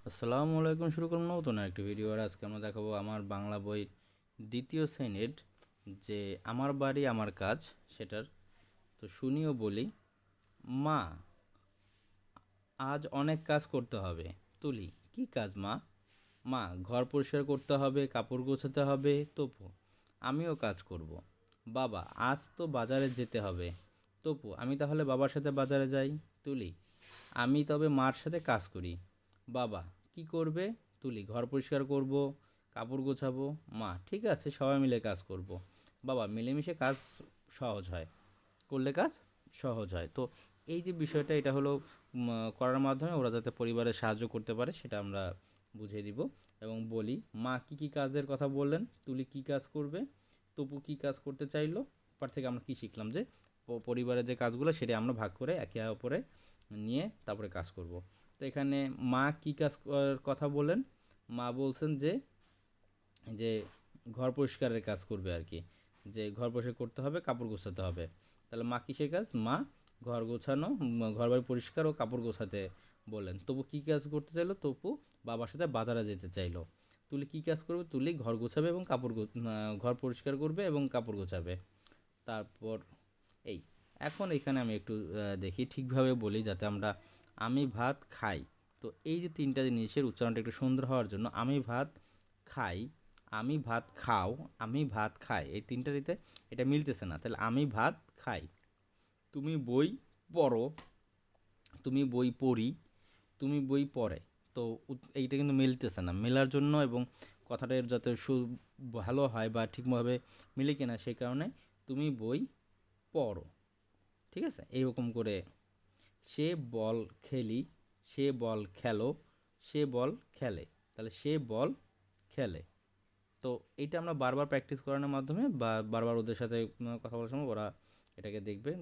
আসসালামু আলাইকুম। শুরু করলাম নতুন একটা ভিডিও। আর আজকে আমরা দেখাবো আমার বাংলা বই দ্বিতীয় শ্রেণীর যে আমার বাড়ি আমার কাজ সেটার। তো শুনিও বলি। মা, আজ অনেক কাজ করতে হবে। তুলি, কি কাজ মা? মা, ঘর পরিষ্কার করতে হবে, কাপড় গোছাতে হবে। তপু, আমিও কাজ করব। বাবা, আজ তো বাজারে যেতে হবে। তপু, আমি তাহলে বাবার সাথে বাজারে যাই। তুলি, আমি তবে মার সাথে কাজ করি। বাবা, কি করবে? তুলি, ঘর পরিষ্কার করব, কাপড় গোছাবো। মা, ঠিক আছে, সবাই মিলে কাজ করব। বাবা, মিলেমিশে কাজ সহজ হয়, করলে কাজ সহজ হয়। তো এই যে বিষয়টা, এটা হলো করার মাধ্যমে ওরা যাতে পরিবারের সাহায্য করতে পারে সেটা আমরা বুঝিয়ে দিব। এবং বলি, মা কি কি কাজের কথা বললেন, তুলি কি কাজ করবে, তপু কি কাজ করতে চাইলো। তার থেকে আমরা কি শিখলাম যে পরিবারের যে কাজগুলো সেটা আমরা ভাগ করে একে অপরে নিয়ে তারপরে কাজ করব। তো এখানে মা কি কাজ কথা বলেন, মা বলছেন যে যে ঘর পরিষ্কারের কাজ করবে আর কি, যে ঘর পরিষ্কার করতে হবে, কাপড় গোছাতে হবে। তাহলে মা কিসের কাজ? মা ঘর গোছানো, ঘর বাড়ি পরিষ্কার ও কাপড় গোছাতে বললেন। তবু কী কাজ করতে চাইলো? তপু বাবার সাথে বাজারে যেতে চাইলো। তুলি কী কাজ করবে? তুলি ঘর গোছাবে এবং ঘর পরিষ্কার করবে এবং কাপড় গোছাবে। তারপর এই এখন এখানে আমি একটু দেখি ঠিকভাবে বলি যাতে আমরা আমি ভাত খাই। তো এই যে তিনটা জিনিসের উচ্চারণটা একটু সুন্দর হওয়ার জন্য আমি ভাত খাই, আমি ভাত খাও, আমি ভাত খাই, এই তিনটারিতে এটা মিলতেছে না। তাহলে আমি ভাত খাই, তুমি বই পড়ো, তুমি বই পড়ি, তুমি বই পড়ে। তো এইটা কিন্তু মিলতেছে না। মেলার জন্য এবং কথাটার যাতে ভালো হয় বা ঠিকভাবে মিলে কিনা সেই কারণে তুমি বই পড়ো। ঠিক আছে, এইরকম করে সে বল খেলি, সে বল খেলো, সে বল খেলে। তাহলে সে বল খেলে। তো এইটা আমরা বারবার প্র্যাকটিস করানোর মাধ্যমে বা বারবার ওদের সাথে কথা বলার সময় ওরা এটাকে দেখবে।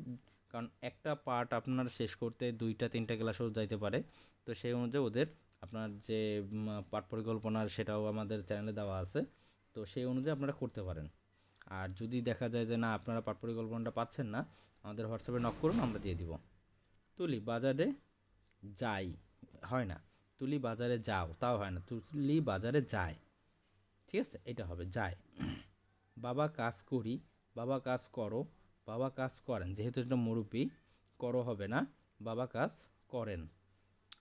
কারণ একটা পার্ট আপনার শেষ করতে 2-3টা ক্লাসও যাইতে পারে। তো সেই অনুযায়ী ওদের আপনার যে পাঠ পরিকল্পনার সেটাও আমাদের চ্যানেলে দেওয়া আছে। তো সেই অনুযায়ী আপনারা করতে পারেন। আর যদি দেখা যায় যে না আপনারা পাঠ পরিকল্পনাটা পাচ্ছেন না, আমাদের হোয়াটসঅ্যাপে নক করুন, আমরা দিয়ে দিব। তুলি বাজারে যাই হয় না, তুলি বাজারে যাও তাও হয় না, তুলি বাজারে যায়। ঠিক আছে, এটা হবে যায়। বাবা কাজ করি, বাবা কাজ করো, বাবা কাজ করেন। যেহেতু এটা মুরব্বি, করো হবে না, বাবা কাজ করেন।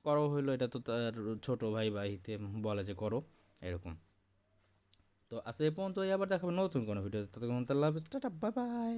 করো হইলো এটা তো তার ছোটো ভাই ভাইতে বলে যে করো, এরকম। তো আচ্ছা, এ পর্যন্ত আবার দেখাবো নতুন কোনো ভিডিও। ততক্ষণ আল্লাহ হাফেজ, টাটা, বাই বাই।